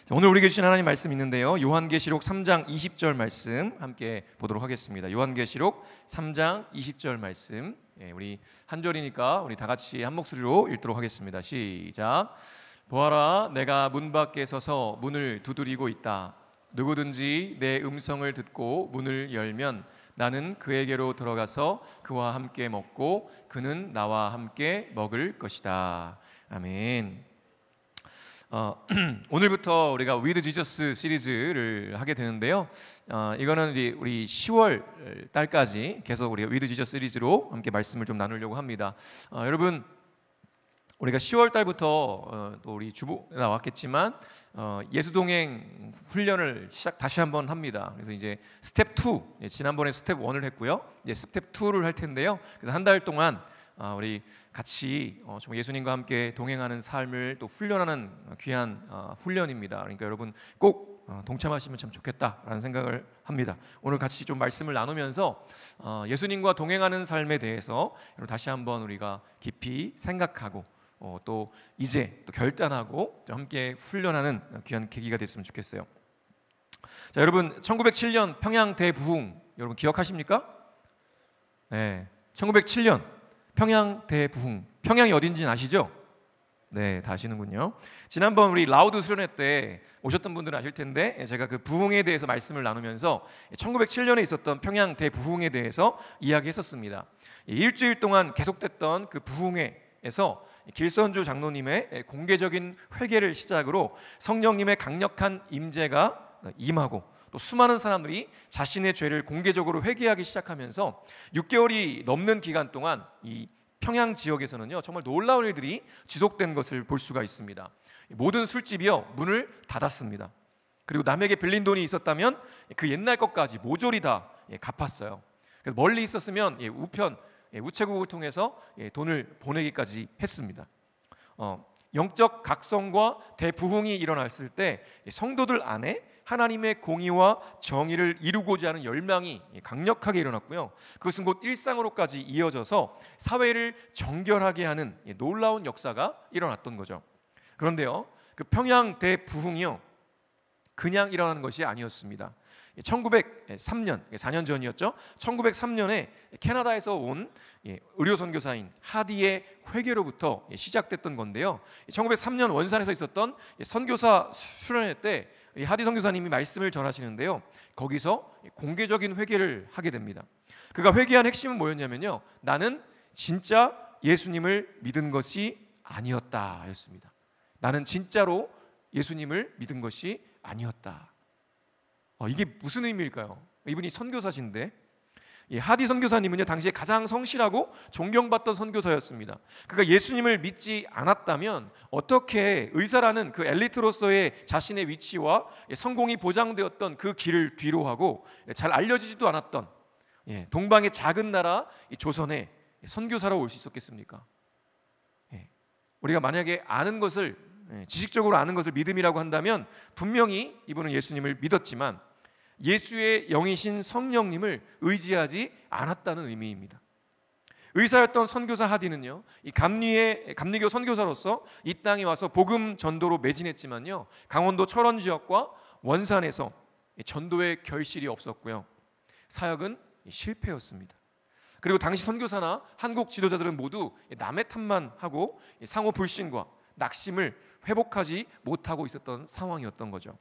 자, 오늘 우리에게 주신 하나님 말씀 있는데요, 요한계시록 3장 20절 말씀 함께 보도록 하겠습니다. 요한계시록 3장 20절 말씀, 우리 한 절이니까 우리 다 같이 한 목소리로 읽도록 하겠습니다. 시작. 보아라, 내가 문 밖에 서서 문을 두드리고 있다. 누구든지 내 음성을 듣고 문을 열면 나는 그에게로 들어가서 그와 함께 먹고 그는 나와 함께 먹을 것이다. 아멘. 오늘부터 우리가 With Jesus 시리즈를 하게 되는데요, 이거는 우리 10월 달까지 계속 우리가 With Jesus 시리즈로 함께 말씀을 좀 나누려고 합니다. 여러분, 우리가 10월 달부터 또 우리 주보 나왔겠지만 예수동행 훈련을 다시 한번 합니다. 그래서 이제 스텝 2, 지난번에 스텝 1을 했고요, 이제 스텝 2를 할 텐데요. 그래서 한 달 동안 우리 같이 좀 예수님과 함께 동행하는 삶을 또 훈련하는 귀한 훈련입니다. 그러니까 여러분 꼭 동참하시면 참 좋겠다라는 생각을 합니다. 오늘 같이 좀 말씀을 나누면서 예수님과 동행하는 삶에 대해서 다시 한번 우리가 깊이 생각하고 또 이제 또 결단하고 함께 훈련하는 귀한 계기가 됐으면 좋겠어요. 자, 여러분 1907년 평양 대부흥 여러분 기억하십니까? 네, 1907년 평양 대부흥. 평양이 어딘지는 아시죠? 네, 다 아시는군요. 지난번 우리 라우드 수련회 때 오셨던 분들은 아실 텐데, 제가 그 부흥에 대해서 말씀을 나누면서 1907년에 있었던 평양 대부흥에 대해서 이야기했었습니다. 일주일 동안 계속됐던 그 부흥회에서 길선주 장로님의 공개적인 회개를 시작으로 성령님의 강력한 임재가 임하고, 또 수많은 사람들이 자신의 죄를 공개적으로 회개하기 시작하면서 6개월이 넘는 기간 동안 이 평양 지역에서는요, 정말 놀라운 일들이 지속된 것을 볼 수가 있습니다. 모든 술집이요 문을 닫았습니다. 그리고 남에게 빌린 돈이 있었다면 그 옛날 것까지 모조리 다 갚았어요. 그래서 멀리 있었으면 우체국을 통해서 돈을 보내기까지 했습니다. 영적 각성과 대부흥이 일어났을 때 성도들 안에 하나님의 공의와 정의를 이루고자 하는 열망이 강력하게 일어났고요, 그것은 곧 일상으로까지 이어져서 사회를 정결하게 하는 놀라운 역사가 일어났던 거죠. 그런데요, 그 평양 대부흥이요 그냥 일어나는 것이 아니었습니다. 1903년, 4년 전이었죠. 1903년에 캐나다에서 온 의료 선교사인 하디의 회개로부터 시작됐던 건데요, 1903년 원산에서 있었던 선교사 수련회 때 하디 선교사님이 말씀을 전하시는데요, 거기서 공개적인 회개를 하게 됩니다. 그가 회개한 핵심은 뭐였냐면요, 나는 진짜 예수님을 믿은 것이 아니었다 였습니다. 나는 진짜로 예수님을 믿은 것이 아니었다. 이게 무슨 의미일까요? 이분이 선교사신데, 하디 선교사님은요 당시에 가장 성실하고 존경받던 선교사였습니다. 그가 예수님을 믿지 않았다면 어떻게 의사라는 그 엘리트로서의 자신의 위치와 성공이 보장되었던 그 길을 뒤로하고 잘 알려지지도 않았던 동방의 작은 나라 조선에 선교사로 올 수 있었겠습니까? 우리가 만약에 아는 것을, 지식적으로 아는 것을 믿음이라고 한다면 분명히 이분은 예수님을 믿었지만 예수의 영이신 성령님을 의지하지 않았다는 의미입니다. 의사였던 선교사 하디는요, 이 감리교 선교사로서 이 땅에 와서 복음 전도로 매진했지만요, 강원도 철원 지역과 원산에서 전도의 결실이 없었고요, 사역은 실패였습니다. 그리고 당시 선교사나 한국 지도자들은 모두 남의 탓만 하고 상호 불신과 낙심을 회복하지 못하고 있었던 상황이었던 거죠.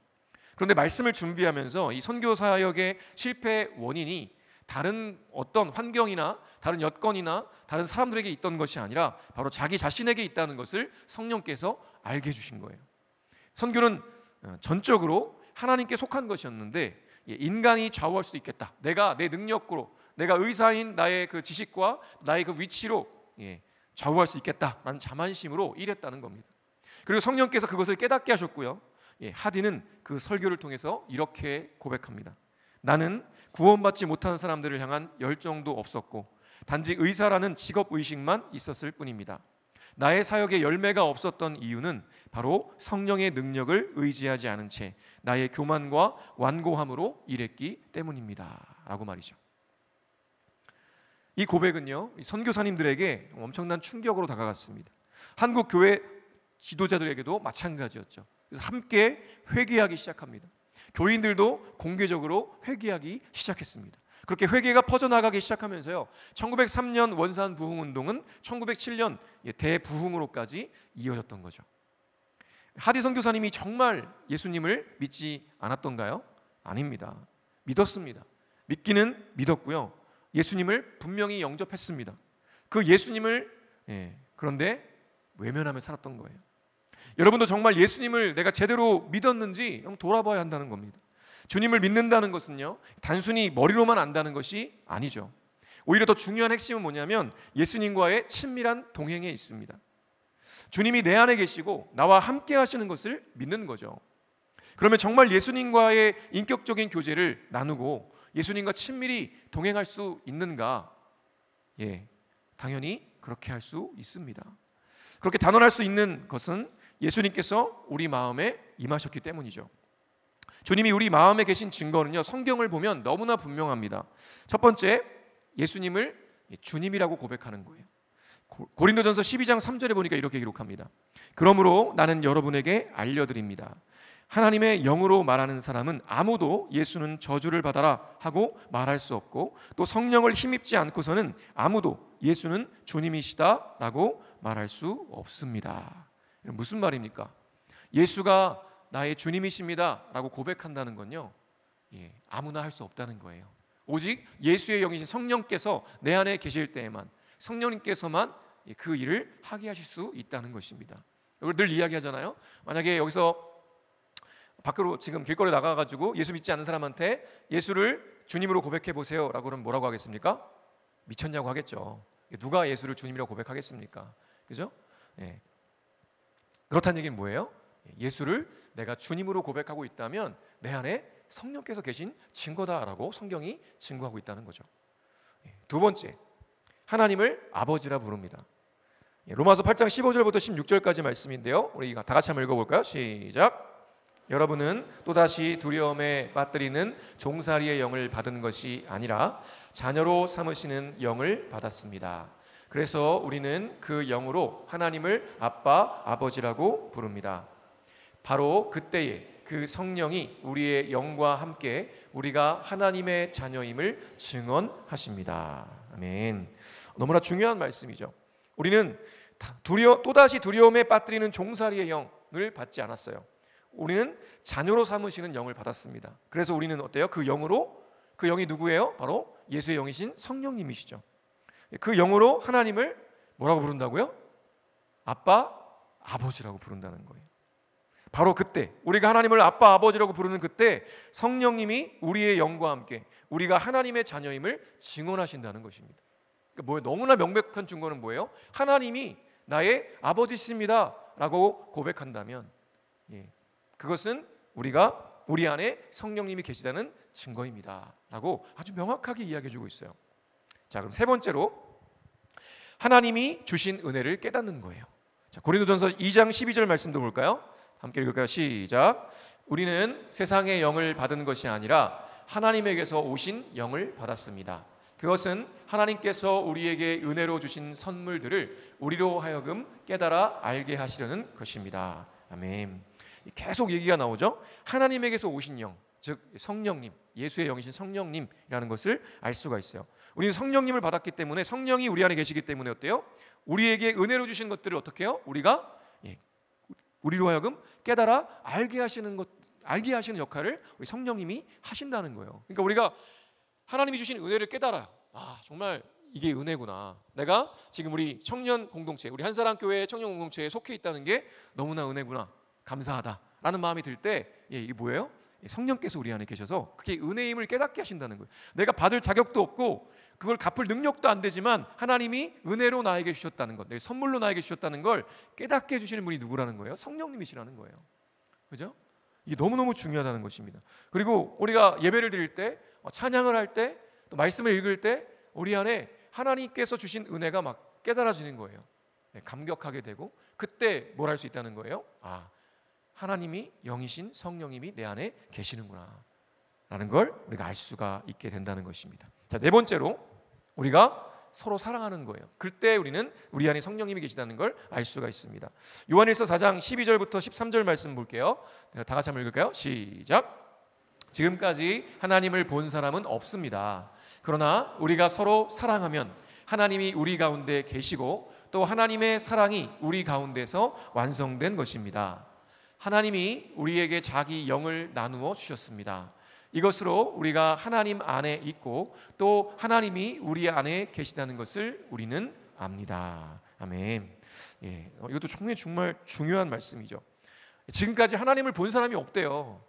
그런데 말씀을 준비하면서 이 선교사역의 실패 원인이 다른 어떤 환경이나 다른 여건이나 다른 사람들에게 있던 것이 아니라 바로 자기 자신에게 있다는 것을 성령께서 알게 해주신 거예요. 선교는 전적으로 하나님께 속한 것이었는데 인간이 좌우할 수도 있겠다, 내가 내 능력으로, 내가 의사인 나의 그 지식과 나의 그 위치로 좌우할 수 있겠다라는 자만심으로 일했다는 겁니다. 그리고 성령께서 그것을 깨닫게 하셨고요, 하디는 그 설교를 통해서 이렇게 고백합니다. 나는 구원받지 못한 사람들을 향한 열정도 없었고 단지 의사라는 직업의식만 있었을 뿐입니다. 나의 사역에 열매가 없었던 이유는 바로 성령의 능력을 의지하지 않은 채 나의 교만과 완고함으로 일했기 때문입니다 라고 말이죠. 이 고백은요, 선교사님들에게 엄청난 충격으로 다가갔습니다. 한국 교회 지도자들에게도 마찬가지였죠. 그래서 함께 회개하기 시작합니다. 교인들도 공개적으로 회개하기 시작했습니다. 그렇게 회개가 퍼져나가기 시작하면서요, 1903년 원산 부흥운동은 1907년 대부흥으로까지 이어졌던 거죠. 하디 선교사님이 정말 예수님을 믿지 않았던가요? 아닙니다. 믿었습니다. 믿기는 믿었고요, 예수님을 분명히 영접했습니다. 그 예수님을 그런데 외면하며 살았던 거예요. 여러분도 정말 예수님을 내가 제대로 믿었는지 돌아봐야 한다는 겁니다. 주님을 믿는다는 것은요, 단순히 머리로만 안다는 것이 아니죠. 오히려 더 중요한 핵심은 뭐냐면 예수님과의 친밀한 동행에 있습니다. 주님이 내 안에 계시고 나와 함께 하시는 것을 믿는 거죠. 그러면 정말 예수님과의 인격적인 교제를 나누고 예수님과 친밀히 동행할 수 있는가? 당연히 그렇게 할 수 있습니다. 그렇게 단언할 수 있는 것은 예수님께서 우리 마음에 임하셨기 때문이죠. 주님이 우리 마음에 계신 증거는요, 성경을 보면 너무나 분명합니다. 첫 번째, 예수님을 주님이라고 고백하는 거예요. 고린도전서 12장 3절에 보니까 이렇게 기록합니다. 그러므로 나는 여러분에게 알려드립니다. 하나님의 영으로 말하는 사람은 아무도 예수는 저주를 받아라 하고 말할 수 없고, 또 성령을 힘입지 않고서는 아무도 예수는 주님이시다 라고 말할 수 없습니다. 무슨 말입니까? 예수가 나의 주님이십니다 라고 고백한다는 건요, 아무나 할 수 없다는 거예요. 오직 예수의 영이신 성령께서 내 안에 계실 때에만, 성령님께서만 그 일을 하게 하실 수 있다는 것입니다. 늘 이야기하잖아요. 만약에 여기서 밖으로 지금 길거리에 나가가지고 예수 믿지 않는 사람한테 예수를 주님으로 고백해 보세요 라고 그러면 뭐라고 하겠습니까? 미쳤냐고 하겠죠. 누가 예수를 주님이라고 고백하겠습니까? 그죠? 그렇다는 얘기는 뭐예요? 예수를 내가 주님으로 고백하고 있다면 내 안에 성령께서 계신 증거다라고 성경이 증거하고 있다는 거죠. 두 번째, 하나님을 아버지라 부릅니다. 로마서 8장 15절부터 16절까지 말씀인데요, 우리 다 같이 한번 읽어볼까요? 시작. 여러분은 또다시 두려움에 빠뜨리는 종살이의 영을 받은 것이 아니라 자녀로 삼으시는 영을 받았습니다. 그래서 우리는 그 영으로 하나님을 아빠, 아버지라고 부릅니다. 바로 그때에 그 성령이 우리의 영과 함께 우리가 하나님의 자녀임을 증언하십니다. 아멘. 너무나 중요한 말씀이죠. 우리는 또다시 두려움에 빠뜨리는 종살이의 영을 받지 않았어요. 우리는 자녀로 삼으시는 영을 받았습니다. 그래서 우리는 어때요? 그 영으로, 그 영이 누구예요? 바로 예수의 영이신 성령님이시죠. 그 영으로 하나님을 뭐라고 부른다고요? 아빠, 아버지라고 부른다는 거예요. 바로 그때, 우리가 하나님을 아빠, 아버지라고 부르는 그때 성령님이 우리의 영과 함께 우리가 하나님의 자녀임을 증언하신다는 것입니다. 그러니까 뭐예요? 너무나 명백한 증거는 뭐예요? 하나님이 나의 아버지십니다 라고 고백한다면 그것은 우리가 우리 안에 성령님이 계시다는 증거입니다 라고 아주 명확하게 이야기해 주고 있어요. 자, 그럼 세 번째로 하나님이 주신 은혜를 깨닫는 거예요. 자, 고린도전서 2장 12절 말씀도 볼까요? 함께 읽을까요? 시작. 우리는 세상의 영을 받은 것이 아니라 하나님에게서 오신 영을 받았습니다. 그것은 하나님께서 우리에게 은혜로 주신 선물들을 우리로 하여금 깨달아 알게 하시려는 것입니다. 아멘. 계속 얘기가 나오죠. 하나님에게서 오신 영, 즉 성령님, 예수의 영이신 성령님이라는 것을 알 수가 있어요. 우리는 성령님을 받았기 때문에, 성령이 우리 안에 계시기 때문에 어때요? 우리에게 은혜로 주신 것들을 어떻게 해요? 우리로 하여금 깨달아 알게 하시는 역할을 우리 성령님이 하신다는 거예요. 그러니까 우리가 하나님이 주신 은혜를 깨달아요. 아, 정말 이게 은혜구나. 내가 지금 우리 청년 공동체, 우리 한사랑교회 청년 공동체에 속해 있다는 게 너무나 은혜구나. 감사하다라는 마음이 들 때 이게 뭐예요? 성령께서 우리 안에 계셔서 그게 은혜임을 깨닫게 하신다는 거예요. 내가 받을 자격도 없고 그걸 갚을 능력도 안 되지만 하나님이 은혜로 나에게 주셨다는 것, 내 선물로 나에게 주셨다는 걸 깨닫게 해주시는 분이 누구라는 거예요? 성령님이시라는 거예요. 그죠? 이게 너무너무 중요하다는 것입니다. 그리고 우리가 예배를 드릴 때, 찬양을 할 때, 또 말씀을 읽을 때 우리 안에 하나님께서 주신 은혜가 막 깨달아지는 거예요. 감격하게 되고 그때 뭘 할 수 있다는 거예요? 아, 하나님이 영이신 성령님이 내 안에 계시는구나 라는 걸 우리가 알 수가 있게 된다는 것입니다. 자, 네 번째로 우리가 서로 사랑하는 거예요. 그때 우리는 우리 안에 성령님이 계시다는 걸 알 수가 있습니다. 요한일서 4장 12절부터 13절 말씀 볼게요. 다 같이 한번 읽을까요? 시작. 지금까지 하나님을 본 사람은 없습니다. 그러나 우리가 서로 사랑하면 하나님이 우리 가운데 계시고 또 하나님의 사랑이 우리 가운데서 완성된 것입니다. 하나님이 우리에게 자기 영을 나누어 주셨습니다. 이것으로 우리가 하나님 안에 있고 또 하나님이 우리 안에 계시다는 것을 우리는 압니다. 아멘. 이것도 정말 중요한 말씀이죠. 지금까지 하나님을 본 사람이 없대요.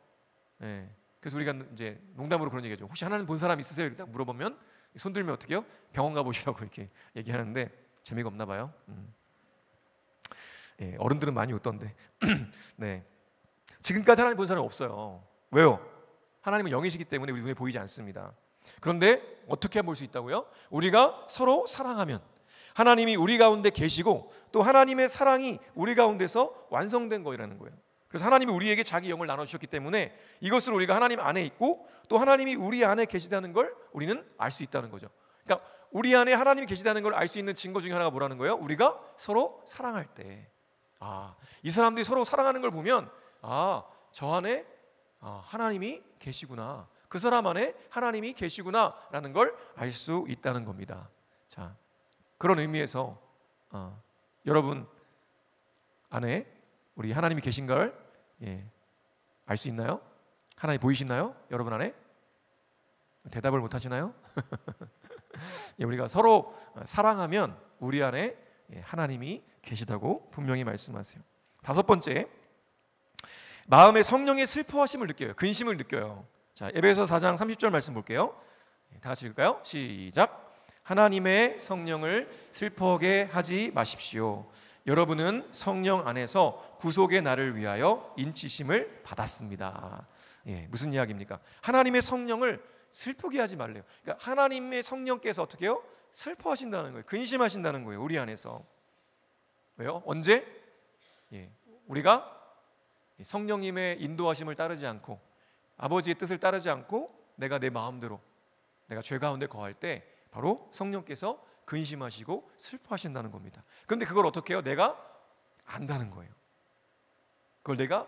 그래서 우리가 이제 농담으로 그런 얘기하죠. 혹시 하나님 본 사람 있으세요? 이렇게 물어보면 손 들면 어떻게 해요? 병원 가보시라고 이렇게 얘기하는데 재미가 없나 봐요. 어른들은 많이 웃던데. 네. 지금까지 하나님 본 사람이 없어요. 왜요? 하나님은 영이시기 때문에 우리 눈에 보이지 않습니다. 그런데 어떻게 볼 수 있다고요? 우리가 서로 사랑하면 하나님이 우리 가운데 계시고 또 하나님의 사랑이 우리 가운데서 완성된 거라는 거예요. 그래서 하나님이 우리에게 자기 영을 나눠주셨기 때문에 이것을 우리가 하나님 안에 있고 또 하나님이 우리 안에 계시다는 걸 우리는 알 수 있다는 거죠. 그러니까 우리 안에 하나님이 계시다는 걸 알 수 있는 증거 중에 하나가 뭐라는 거예요? 우리가 서로 사랑할 때, 이 사람들이 서로 사랑하는 걸 보면 저 안에 하나님이 계시구나, 그 사람 안에 하나님이 계시구나라는 걸 알 수 있다는 겁니다. 자, 그런 의미에서 여러분 안에 우리 하나님이 계신 걸 알 수 있나요? 하나님 보이시나요? 여러분 안에? 대답을 못 하시나요? 우리가 서로 사랑하면 우리 안에 하나님이 계시다고 분명히 말씀하세요. 다섯 번째, 마음의 성령의 슬퍼하심을 느껴요. 근심을 느껴요. 자, 에베소 4장 30절 말씀 볼게요. 다 같이 읽을까요? 시작. 하나님의 성령을 슬퍼하게 하지 마십시오. 여러분은 성령 안에서 구속의 날을 위하여 인치심을 받았습니다. 무슨 이야기입니까? 하나님의 성령을 슬프게 하지 말래요. 그러니까 하나님의 성령께서 어떻게 해요? 슬퍼하신다는 거예요. 근심하신다는 거예요. 우리 안에서. 왜요? 언제? 우리가 성령님의 인도하심을 따르지 않고 아버지의 뜻을 따르지 않고 내가 내 마음대로 내가 죄 가운데 거할 때 바로 성령께서 근심하시고 슬퍼하신다는 겁니다. 그런데 그걸 어떻게 해요? 내가 안다는 거예요. 그걸 내가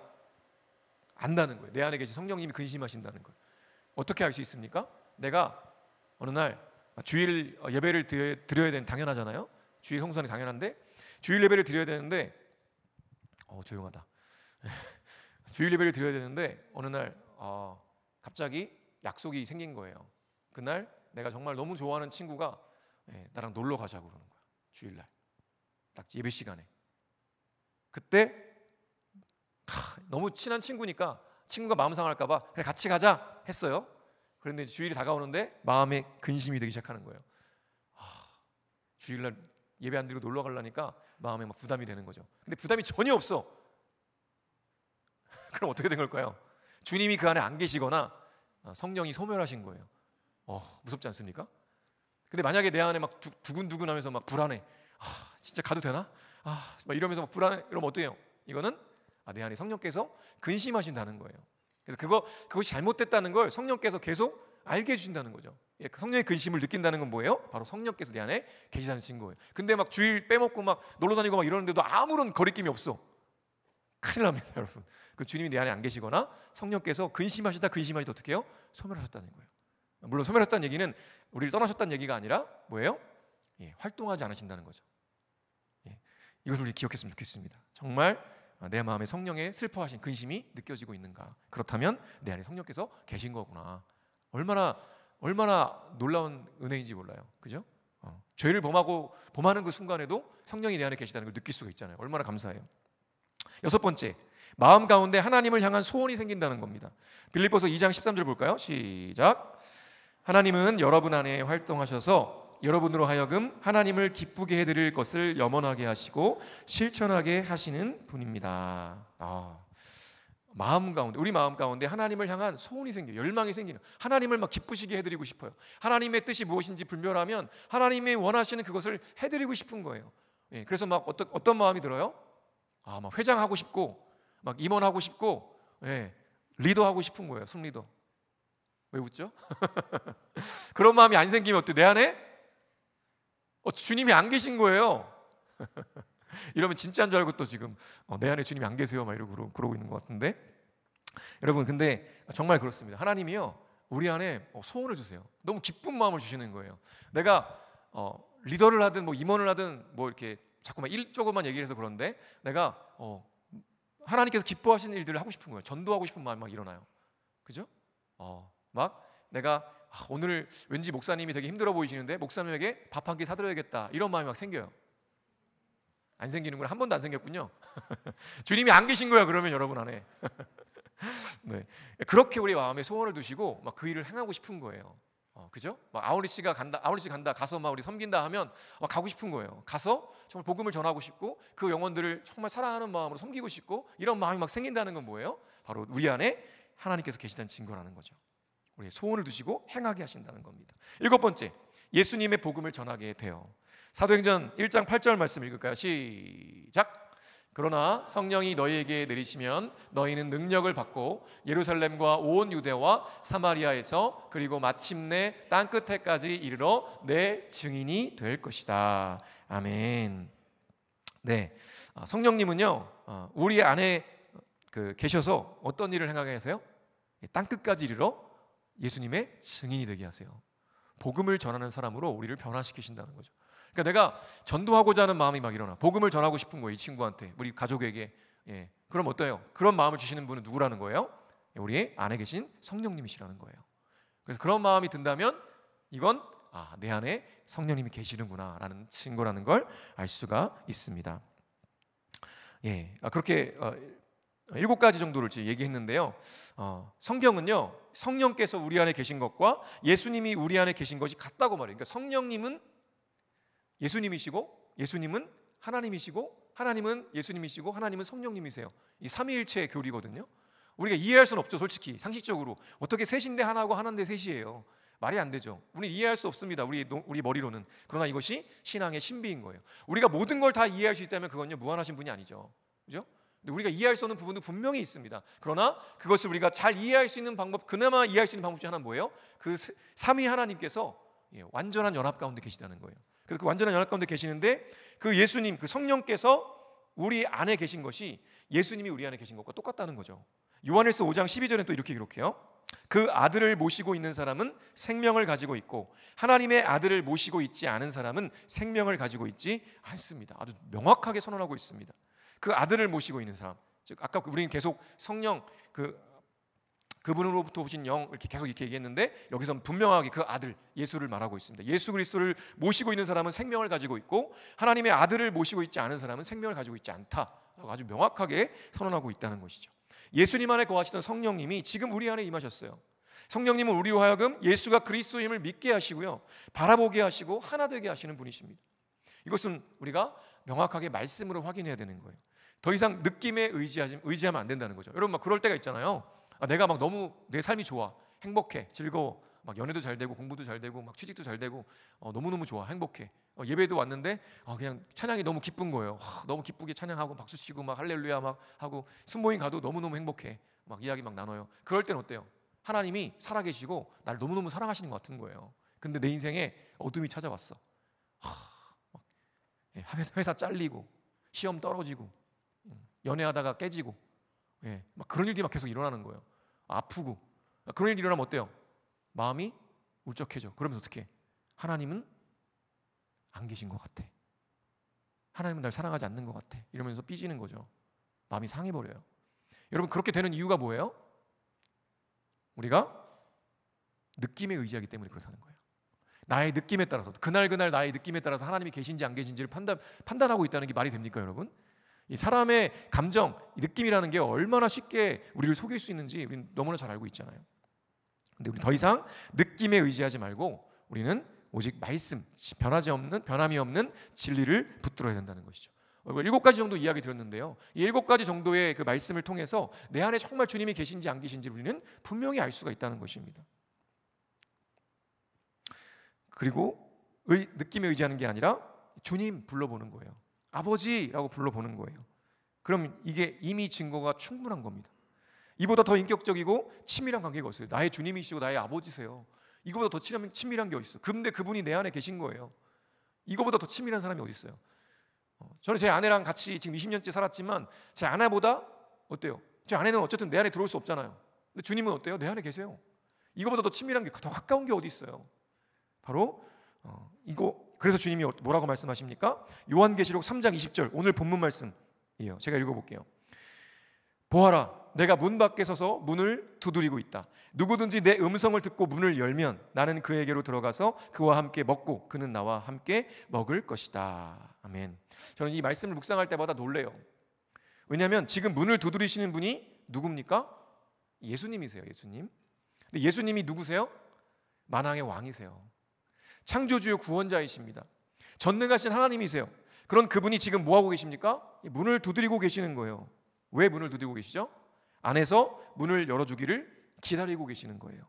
안다는 거예요. 내 안에 계신 성령님이 근심하신다는 거예요. 어떻게 알 수 있습니까? 내가 어느 날 주일 예배를 드려야 되는, 당연하잖아요. 주일 성수하는 게 당연한데 주일 예배를 드려야 되는데 조용하다. 주일 예배를 드려야 되는데 어느 날 갑자기 약속이 생긴 거예요. 그날 내가 정말 너무 좋아하는 친구가 나랑 놀러 가자고 그러는 거야. 주일날 딱 예배 시간에. 그때 너무 친한 친구니까 친구가 마음 상할까 봐 그래 같이 가자 했어요. 그런데 주일이 다가오는데 마음에 근심이 되기 시작하는 거예요. 주일날 예배 안 드리고 놀러 가려니까 마음에 막 부담이 되는 거죠. 근데 부담이 전혀 없어. 그럼 어떻게 된 걸까요? 주님이 그 안에 안 계시거나 성령이 소멸하신 거예요. 무섭지 않습니까? 근데 만약에 내 안에 막 두근두근하면서 막 불안해. 진짜 가도 되나? 막 이러면서 막 불안해. 이러면 어때요? 이거는 내 안에 성령께서 근심하신다는 거예요. 그래서 그것이 잘못됐다는 걸 성령께서 계속 알게 해주신다는 거죠. 그 성령의 근심을 느낀다는 건 뭐예요? 바로 성령께서 내 안에 계시다는 증거예요. 근데 막 주일 빼먹고 막 놀러 다니고 막 이러는데도 아무런 거리낌이 없어. 큰일 납니다, 여러분. 그 주님이 내 안에 안 계시거나 성령께서 근심하시다 어떻게 해요? 소멸하셨다는 거예요. 물론 소멸하셨다는 얘기는 우리를 떠나셨다는 얘기가 아니라 뭐예요? 활동하지 않으신다는 거죠. 이것을 우리 기억했으면 좋겠습니다. 정말 내 마음에 성령의 슬퍼하신 근심이 느껴지고 있는가? 그렇다면 내 안에 성령께서 계신 거구나. 얼마나 놀라운 은혜인지 몰라요. 그죠? 죄를 범하는 그 순간에도 성령이 내 안에 계시다는 걸 느낄 수가 있잖아요. 얼마나 감사해요. 여섯 번째, 마음 가운데 하나님을 향한 소원이 생긴다는 겁니다. 빌립보서 2장 13절 볼까요? 시작. 하나님은 여러분 안에 활동하셔서 여러분으로 하여금 하나님을 기쁘게 해드릴 것을 염원하게 하시고 실천하게 하시는 분입니다. 우리 마음 가운데 하나님을 향한 소원이 생겨요. 열망이 생기는, 하나님을 막 기쁘시게 해드리고 싶어요. 하나님의 뜻이 무엇인지 분별하면 하나님의 원하시는 그것을 해드리고 싶은 거예요. 그래서 막 어떤 마음이 들어요? 막 회장하고 싶고 막 임원하고 싶고 리더하고 싶은 거예요. 순리더. 왜 웃죠? 그런 마음이 안 생기면 어때? 내 안에 주님이 안 계신 거예요. 이러면 진짜인 줄 알고 또 지금 내 안에 주님이 안 계세요 막 이러고 그러고 있는 것 같은데, 여러분 근데 정말 그렇습니다. 하나님이요 우리 안에 소원을 주세요. 너무 기쁜 마음을 주시는 거예요. 내가 리더를 하든 뭐 임원을 하든 뭐 이렇게 자꾸만 일적으로만 얘기를 해서 그런데 내가 하나님께서 기뻐하시는 일들을 하고 싶은 거예요. 전도하고 싶은 마음이 막 일어나요. 그죠? 막 내가 오늘 왠지 목사님이 되게 힘들어 보이시는데 목사님에게 밥 한 끼 사드려야겠다 이런 마음이 막 생겨요. 안 생기는구나. 한 번도 안 생겼군요. 주님이 안 계신 거야 그러면 여러분 안에. 네. 그렇게 우리 마음에 소원을 두시고 막 그 일을 행하고 싶은 거예요. 그죠? 막 아우리씨 간다 가서 막 우리 섬긴다 하면 막 가고 싶은 거예요. 가서 정말 복음을 전하고 싶고 그 영혼들을 정말 사랑하는 마음으로 섬기고 싶고 이런 마음이 막 생긴다는 건 뭐예요? 바로 우리 안에 하나님께서 계시다는 증거라는 거죠. 우리 소원을 두시고 행하게 하신다는 겁니다. 7번째, 예수님의 복음을 전하게 돼요. 사도행전 1장 8절 말씀 읽을까요? 시작. 그러나 성령이 너희에게 내리시면 너희는 능력을 받고 예루살렘과 온 유대와 사마리아에서 그리고 마침내 땅끝에까지 이르러 내 증인이 될 것이다. 아멘. 네, 성령님은요 우리 안에 계셔서 어떤 일을 행하게 하세요? 땅끝까지 이르러 예수님의 증인이 되게 하세요. 복음을 전하는 사람으로 우리를 변화시키신다는 거죠. 그러니까 내가 전도하고자 하는 마음이 막 일어나. 복음을 전하고 싶은 거예요. 이 친구한테, 우리 가족에게. 그럼 어때요? 그런 마음을 주시는 분은 누구라는 거예요? 우리 안에 계신 성령님이시라는 거예요. 그래서 그런 마음이 든다면 이건 내 안에 성령님이 계시는구나 라는 증거라는 걸 알 수가 있습니다. 그렇게 7가지 정도를 얘기했는데요. 성경은요 성령께서 우리 안에 계신 것과 예수님이 우리 안에 계신 것이 같다고 말해요. 그러니까 성령님은 예수님이시고 예수님은 하나님이시고 하나님은 예수님이시고 하나님은 성령님이세요. 이 삼위일체의 교리거든요. 우리가 이해할 수는 없죠. 솔직히 상식적으로 어떻게 셋인데 하나고 하나인데 셋이에요. 말이 안 되죠. 우리 이해할 수 없습니다. 우리 머리로는. 그러나 이것이 신앙의 신비인 거예요. 우리가 모든 걸 다 이해할 수 있다면 그건요 무한하신 분이 아니죠. 그죠? 근데 우리가 이해할 수 없는 부분도 분명히 있습니다. 그러나 그것을 우리가 잘 이해할 수 있는 방법, 그나마 이해할 수 있는 방법 중 하나는 뭐예요? 그 삼위 하나님께서 완전한 연합 가운데 계시다는 거예요. 그래서 그 완전한 연합 가운데 계시는데 그 예수님, 그 성령께서 우리 안에 계신 것이 예수님이 우리 안에 계신 것과 똑같다는 거죠. 요한일서 5장 12절에는 또 이렇게 기록해요. 그 아들을 모시고 있는 사람은 생명을 가지고 있고 하나님의 아들을 모시고 있지 않은 사람은 생명을 가지고 있지 않습니다. 아주 명확하게 선언하고 있습니다. 그 아들을 모시고 있는 사람, 즉 아까 우리는 계속 성령 그분으로부터 오신 영 이렇게 계속 이렇게 얘기했는데 여기서는 분명하게 그 아들 예수를 말하고 있습니다. 예수 그리스도를 모시고 있는 사람은 생명을 가지고 있고 하나님의 아들을 모시고 있지 않은 사람은 생명을 가지고 있지 않다라고 아주 명확하게 선언하고 있다는 것이죠. 예수님 안에 거하시던 성령님이 지금 우리 안에 임하셨어요. 성령님은 우리로 하여금 예수가 그리스도임을 믿게 하시고요 바라보게 하시고 하나 되게 하시는 분이십니다. 이것은 우리가 명확하게 말씀으로 확인해야 되는 거예요. 더 이상 느낌에 의지하면 안 된다는 거죠. 여러분 막 그럴 때가 있잖아요. 내가 막 너무 내 삶이 좋아, 행복해, 즐거워, 막 연애도 잘 되고 공부도 잘 되고 막 취직도 잘 되고 너무너무 좋아, 행복해. 예배도 왔는데 그냥 찬양이 너무 기쁜 거예요. 너무 기쁘게 찬양하고 박수 치고 막 할렐루야 막 하고 순모임 가도 너무너무 행복해. 막 이야기 막 나눠요. 그럴 때는 어때요? 하나님이 살아계시고 나를 너무너무 사랑하시는 것 같은 거예요. 근데 내 인생에 어둠이 찾아왔어. 회사 잘리고 시험 떨어지고 연애하다가 깨지고 막 그런 일들이 막 계속 일어나는 거예요. 아프고 그런 일이 일어나면 어때요? 마음이 울적해져. 그러면서 어떻게? 하나님은 안 계신 것 같아. 하나님은 날 사랑하지 않는 것 같아. 이러면서 삐지는 거죠. 마음이 상해버려요. 여러분 그렇게 되는 이유가 뭐예요? 우리가 느낌에 의지하기 때문에 그렇다는 거예요. 나의 느낌에 따라서 그날 나의 느낌에 따라서 하나님이 계신지 안 계신지를 판단하고 있다는 게 말이 됩니까 여러분? 이 사람의 감정, 느낌이라는 게 얼마나 쉽게 우리를 속일 수 있는지 우리는 너무나 잘 알고 있잖아요. 근데 우리 더 이상 느낌에 의지하지 말고 우리는 오직 말씀, 변함이 없는 진리를 붙들어야 된다는 것이죠. 7가지 정도 이야기 드렸는데요. 이 7가지 정도의 그 말씀을 통해서 내 안에 정말 주님이 계신지 안 계신지 우리는 분명히 알 수가 있다는 것입니다. 그리고 느낌에 의지하는 게 아니라 주님 불러보는 거예요. 아버지라고 불러보는 거예요. 그럼 이게 이미 증거가 충분한 겁니다. 이보다 더 인격적이고 친밀한 관계가 없어요. 나의 주님이시고 나의 아버지세요. 이거보다 더 친밀한 게 어디 있어? 근데 그분이 내 안에 계신 거예요. 이거보다 더 친밀한 사람이 어디 있어요? 저는 제 아내랑 같이 지금 20년째 살았지만 제 아내보다 어때요? 제 아내는 어쨌든 내 안에 들어올 수 없잖아요. 근데 주님은 어때요? 내 안에 계세요. 이거보다 더 친밀한 게, 더 가까운 게 어디 있어요? 바로 이거. 그래서 주님이 뭐라고 말씀하십니까? 요한계시록 3장 20절, 오늘 본문 말씀이에요. 제가 읽어볼게요. 보아라, 내가 문 밖에 서서 문을 두드리고 있다. 누구든지 내 음성을 듣고 문을 열면 나는 그에게로 들어가서 그와 함께 먹고 그는 나와 함께 먹을 것이다. 아멘. 저는 이 말씀을 묵상할 때마다 놀래요. 왜냐하면 지금 문을 두드리시는 분이 누굽니까? 예수님이세요. 예수님. 근데 예수님이 누구세요? 만왕의 왕이세요. 창조주요 구원자이십니다. 전능하신 하나님이세요. 그런 그분이 지금 뭐하고 계십니까? 문을 두드리고 계시는 거예요. 왜 문을 두드리고 계시죠? 안에서 문을 열어주기를 기다리고 계시는 거예요.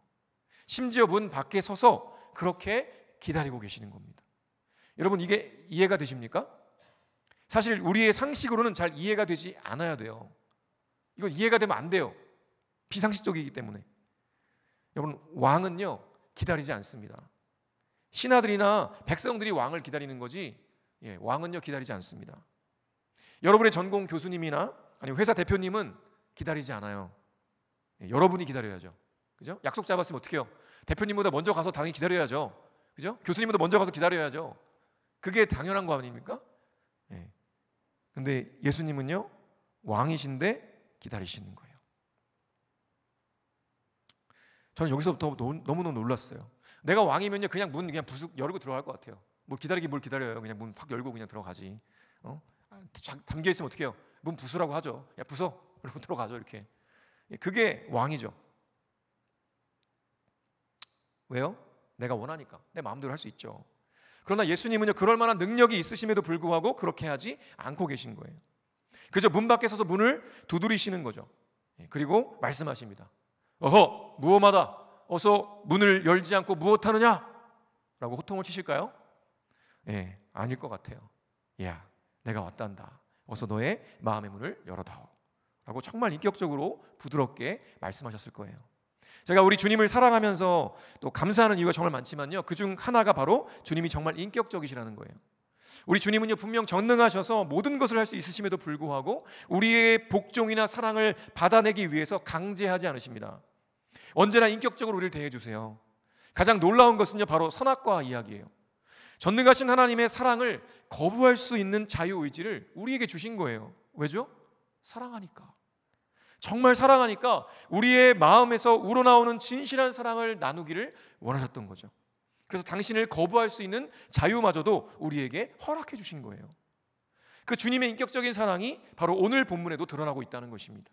심지어 문 밖에 서서 그렇게 기다리고 계시는 겁니다. 여러분, 이게 이해가 되십니까? 사실 우리의 상식으로는 잘 이해가 되지 않아야 돼요. 이건 이해가 되면 안 돼요. 비상식적이기 때문에. 여러분, 왕은요 기다리지 않습니다. 신하들이나 백성들이 왕을 기다리는 거지, 왕은요 기다리지 않습니다. 여러분의 전공 교수님이나 아니면 회사 대표님은 기다리지 않아요. 여러분이 기다려야죠. 그죠? 약속 잡았으면 어떻게 해요? 대표님보다 먼저 가서 당연히 기다려야죠. 그죠? 교수님보다 먼저 가서 기다려야죠. 그게 당연한 거 아닙니까? 근데 예수님은요 왕이신데 기다리시는 거예요. 저는 여기서부터 너무너무 놀랐어요. 내가 왕이면요 그냥 문 그냥 부숙 열고 들어갈 것 같아요. 뭘 기다려요. 그냥 문 확 열고 그냥 들어가지. 담겨 있으면 어떻게 해요? 문 부수라고 하죠. 야, 부숴. 그러고 들어가죠. 이렇게. 그게 왕이죠. 왜요? 내가 원하니까. 내 마음대로 할 수 있죠. 그러나 예수님은요 그럴 만한 능력이 있으심에도 불구하고 그렇게 하지 않고 계신 거예요. 그저 문 밖에 서서 문을 두드리시는 거죠. 그리고 말씀하십니다. 어허, 무엄하다. 어서 문을 열지 않고 무엇하느냐? 라고 호통을 치실까요? 아닐 것 같아요. 야, 내가 왔단다. 어서 너의 마음의 문을 열어다오. 라고 정말 인격적으로 부드럽게 말씀하셨을 거예요. 제가 우리 주님을 사랑하면서 또 감사하는 이유가 정말 많지만요, 그중 하나가 바로 주님이 정말 인격적이시라는 거예요. 우리 주님은요 분명 전능하셔서 모든 것을 할 수 있으심에도 불구하고 우리의 복종이나 사랑을 받아내기 위해서 강제하지 않으십니다. 언제나 인격적으로 우리를 대해주세요. 가장 놀라운 것은요 바로 선악과 이야기예요. 전능하신 하나님의 사랑을 거부할 수 있는 자유의지를 우리에게 주신 거예요. 왜죠? 사랑하니까. 정말 사랑하니까 우리의 마음에서 우러나오는 진실한 사랑을 나누기를 원하셨던 거죠. 그래서 당신을 거부할 수 있는 자유마저도 우리에게 허락해 주신 거예요. 그 주님의 인격적인 사랑이 바로 오늘 본문에도 드러나고 있다는 것입니다.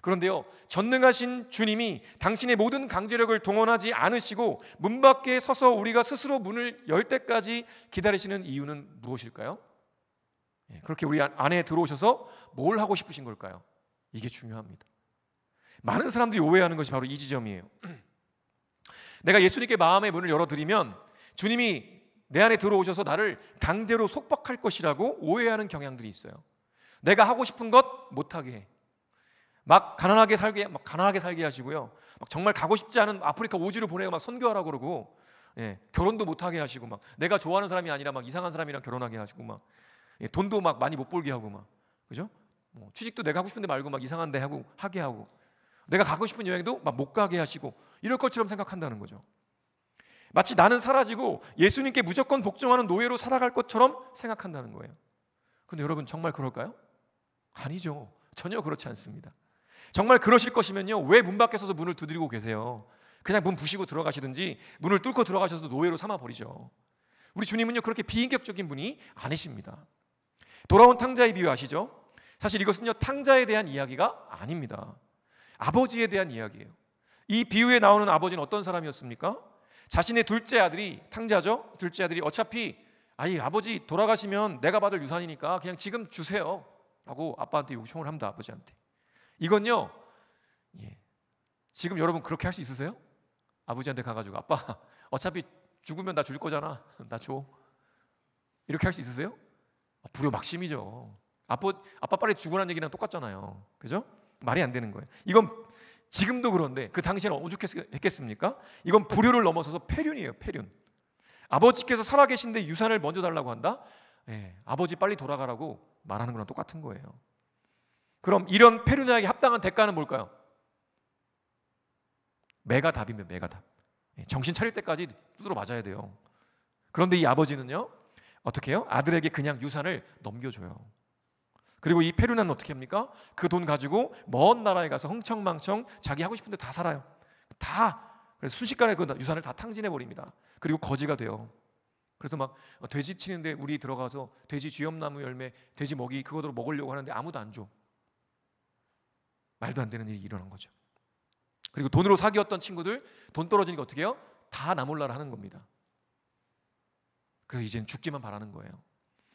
그런데요, 전능하신 주님이 당신의 모든 강제력을 동원하지 않으시고 문 밖에 서서 우리가 스스로 문을 열 때까지 기다리시는 이유는 무엇일까요? 그렇게 우리 안에 들어오셔서 뭘 하고 싶으신 걸까요? 이게 중요합니다. 많은 사람들이 오해하는 것이 바로 이 지점이에요. 내가 예수님께 마음의 문을 열어드리면 주님이 내 안에 들어오셔서 나를 강제로 속박할 것이라고 오해하는 경향들이 있어요. 내가 하고 싶은 것 못하게 해. 막 가난하게 살게 하시고요. 막 정말 가고 싶지 않은 아프리카 오지로 보내고 막 선교하라고 그러고, 결혼도 못하게 하시고, 막 내가 좋아하는 사람이 아니라 막 이상한 사람이랑 결혼하게 하시고, 막 돈도 막 많이 못 벌게 하고, 막 그죠? 취직도 내가 하고 싶은데 말고 막 이상한 데 하게 하고, 내가 가고 싶은 여행도 막 못 가게 하시고, 이럴 것처럼 생각한다는 거죠. 마치 나는 사라지고 예수님께 무조건 복종하는 노예로 살아갈 것처럼 생각한다는 거예요. 근데 여러분 정말 그럴까요? 아니죠. 전혀 그렇지 않습니다. 정말 그러실 것이면요, 왜 문 밖에 서서 문을 두드리고 계세요? 그냥 문 부시고 들어가시든지 문을 뚫고 들어가셔서 노예로 삼아버리죠. 우리 주님은요 그렇게 비인격적인 분이 아니십니다. 돌아온 탕자의 비유 아시죠? 사실 이것은요 탕자에 대한 이야기가 아닙니다. 아버지에 대한 이야기예요. 이 비유에 나오는 아버지는 어떤 사람이었습니까? 자신의 둘째 아들이, 탕자죠? 둘째 아들이 어차피 아버지 돌아가시면 내가 받을 유산이니까 그냥 지금 주세요 라고 아빠한테 요청을 합니다. 아버지한테. 이건요, 지금 여러분 그렇게 할 수 있으세요? 아버지한테 가가지고 아빠 어차피 죽으면 나 줄 거잖아, 나 줘. 이렇게 할 수 있으세요? 불효막심이죠. 아빠 빨리 죽으라는 얘기랑 똑같잖아요. 그죠? 말이 안 되는 거예요. 이건 지금도 그런데 그 당시에는 오죽했겠습니까? 이건 불효를 넘어서서 폐륜이에요. 폐륜. 아버지께서 살아계신데 유산을 먼저 달라고 한다? 아버지 빨리 돌아가라고 말하는 거랑 똑같은 거예요. 그럼 이런 페르나에게 합당한 대가는 뭘까요? 메가답이면 메가답. 정신 차릴 때까지 두드러 맞아야 돼요. 그런데 이 아버지는요, 어떻게 해요? 아들에게 그냥 유산을 넘겨줘요. 그리고 이 페르나는 어떻게 합니까? 그 돈 가지고 먼 나라에 가서 흥청망청 자기 하고 싶은 데 다 살아요. 다. 그래서 순식간에 그 유산을 다 탕진해 버립니다. 그리고 거지가 돼요. 그래서 막 돼지 치는데 우리 들어가서 돼지 쥐엄나무 열매, 돼지 먹이 그거로 먹으려고 하는데 아무도 안 줘. 말도 안 되는 일이 일어난 거죠. 그리고 돈으로 사귀었던 친구들 돈 떨어지니까 어떻게 해요? 다 나몰라라 하는 겁니다. 그래서 이제는 죽기만 바라는 거예요.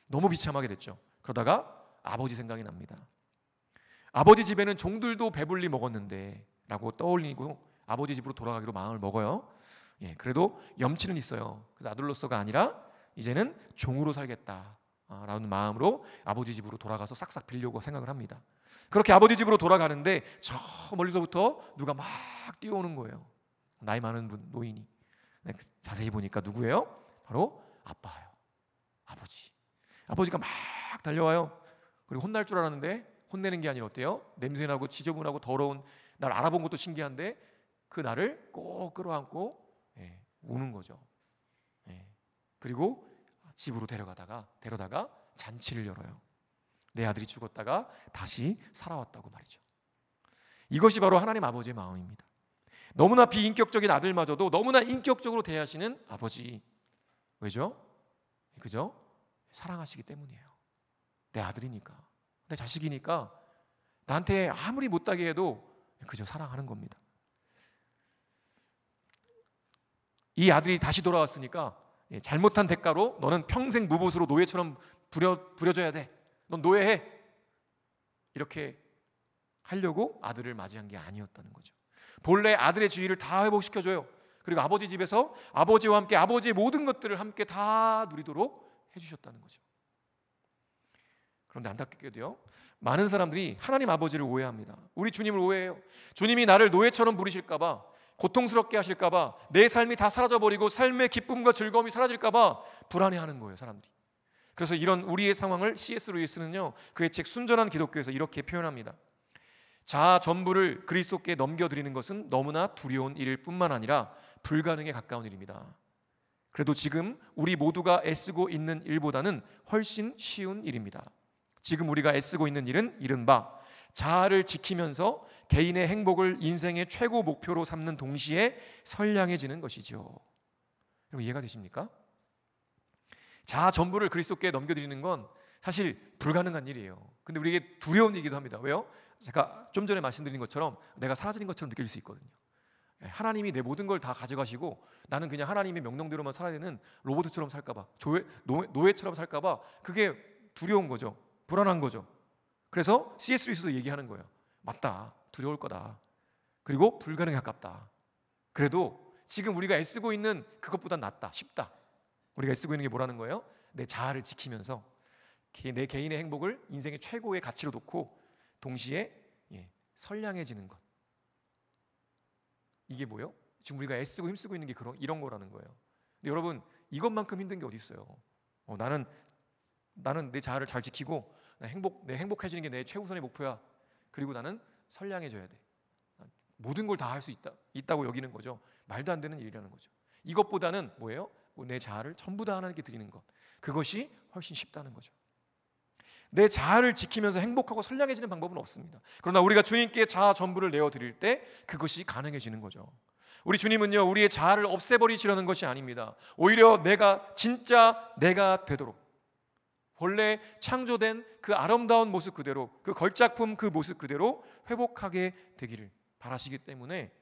너무 비참하게 됐죠. 그러다가 아버지 생각이 납니다. 아버지 집에는 종들도 배불리 먹었는데 라고 떠올리고 아버지 집으로 돌아가기로 마음을 먹어요. 그래도 염치는 있어요. 그래서 아들로서가 아니라 이제는 종으로 살겠다라는 마음으로 아버지 집으로 돌아가서 싹싹 빌려고 생각을 합니다. 그렇게 아버지 집으로 돌아가는데 저 멀리서부터 누가 막 뛰어오는 거예요. 나이 많은 분, 노인이. 자세히 보니까 누구예요? 바로 아빠예요. 아버지가 막 달려와요. 그리고 혼날 줄 알았는데 혼내는 게 아니라 어때요? 냄새나고 지저분하고 더러운 날 알아본 것도 신기한데 그 나를 꼭 끌어안고 우는 거죠. 그리고 집으로 데려다가 잔치를 열어요. 내 아들이 죽었다가 다시 살아왔다고 말이죠. 이것이 바로 하나님 아버지의 마음입니다. 너무나 비인격적인 아들마저도 너무나 인격적으로 대하시는 아버지. 왜죠? 그죠? 사랑하시기 때문이에요. 내 아들이니까, 내 자식이니까 나한테 아무리 못하게 해도 그저 사랑하는 겁니다. 이 아들이 다시 돌아왔으니까 잘못한 대가로 너는 평생 무보수로 노예처럼 부려져야 돼. 넌 노예해. 이렇게 하려고 아들을 맞이한 게 아니었다는 거죠. 본래 아들의 지위를 다 회복시켜줘요. 그리고 아버지 집에서 아버지와 함께 아버지의 모든 것들을 함께 다 누리도록 해주셨다는 거죠. 그런데 안타깝게도요, 많은 사람들이 하나님 아버지를 오해합니다. 우리 주님을 오해해요. 주님이 나를 노예처럼 부리실까봐, 고통스럽게 하실까봐, 내 삶이 다 사라져버리고 삶의 기쁨과 즐거움이 사라질까봐 불안해하는 거예요, 사람들이. 그래서 이런 우리의 상황을 C.S. 루이스는요, 그의 책 순전한 기독교에서 이렇게 표현합니다. 자아 전부를 그리스도께 넘겨드리는 것은 너무나 두려운 일일 뿐만 아니라 불가능에 가까운 일입니다. 그래도 지금 우리 모두가 애쓰고 있는 일보다는 훨씬 쉬운 일입니다. 지금 우리가 애쓰고 있는 일은 이른바 자아를 지키면서 개인의 행복을 인생의 최고 목표로 삼는 동시에 선량해지는 것이죠. 여러분 이해가 되십니까? 자아 전부를 그리스도께 넘겨드리는 건 사실 불가능한 일이에요. 근데 우리에게 두려운 일이기도 합니다. 왜요? 제가 좀 전에 말씀드린 것처럼 내가 사라지는 것처럼 느낄 수 있거든요. 하나님이 내 모든 걸 다 가져가시고 나는 그냥 하나님의 명령대로만 살아야 되는 로봇처럼 살까봐, 노예처럼 살까봐 그게 두려운 거죠. 불안한 거죠. 그래서 C.S. 루이스도 얘기하는 거예요. 맞다, 두려울 거다. 그리고 불가능에 가깝다. 그래도 지금 우리가 애쓰고 있는 그것보단 낫다, 쉽다. 우리가 애쓰고 있는 게 뭐라는 거예요? 내 자아를 지키면서 내 개인의 행복을 인생의 최고의 가치로 놓고 동시에 선량해지는 것. 이게 뭐예요? 지금 우리가 애쓰고 힘쓰고 있는 게 이런 거라는 거예요. 근데 여러분 이것만큼 힘든 게 어디 있어요? 나는 내 자아를 잘 지키고 내 행복해지는 게 내 최우선의 목표야. 그리고 나는 선량해져야 돼. 모든 걸 다 할 수 있다고 여기는 거죠. 말도 안 되는 일이라는 거죠. 이것보다는 뭐예요? 내 자아를 전부 다 하나님께 드리는 것. 그것이 훨씬 쉽다는 거죠. 내 자아를 지키면서 행복하고 선량해지는 방법은 없습니다. 그러나 우리가 주님께 자아 전부를 내어드릴 때 그것이 가능해지는 거죠. 우리 주님은요, 우리의 자아를 없애버리시려는 것이 아닙니다. 오히려 진짜 내가 되도록, 본래 창조된 그 아름다운 모습 그대로, 그 걸작품 그 모습 그대로 회복하게 되기를 바라시기 때문에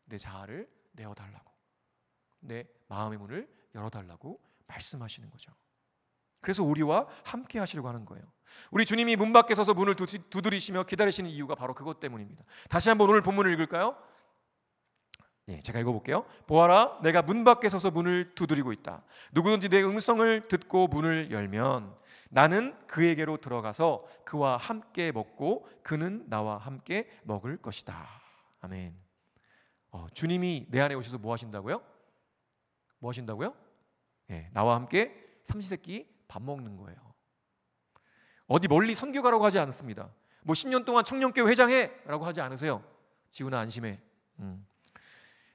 내 자아를 내어달라고, 내 마음의 문을 열어달라고 말씀하시는 거죠. 그래서 우리와 함께 하시려고 하는 거예요. 우리 주님이 문 밖에 서서 문을 두드리시며 기다리시는 이유가 바로 그것 때문입니다. 다시 한번 오늘 본문을 읽을까요? 제가 읽어볼게요. 보아라, 내가 문 밖에 서서 문을 두드리고 있다. 누구든지 내 음성을 듣고 문을 열면 나는 그에게로 들어가서 그와 함께 먹고 그는 나와 함께 먹을 것이다. 아멘. 주님이 내 안에 오셔서 뭐 하신다고요? 뭐 하신다고요? 나와 함께 삼시세끼 밥 먹는 거예요. 어디 멀리 선교 가라고 하지 않습니다. 뭐 10년 동안 청년교회 회장해 라고 하지 않으세요. 지훈아 안심해.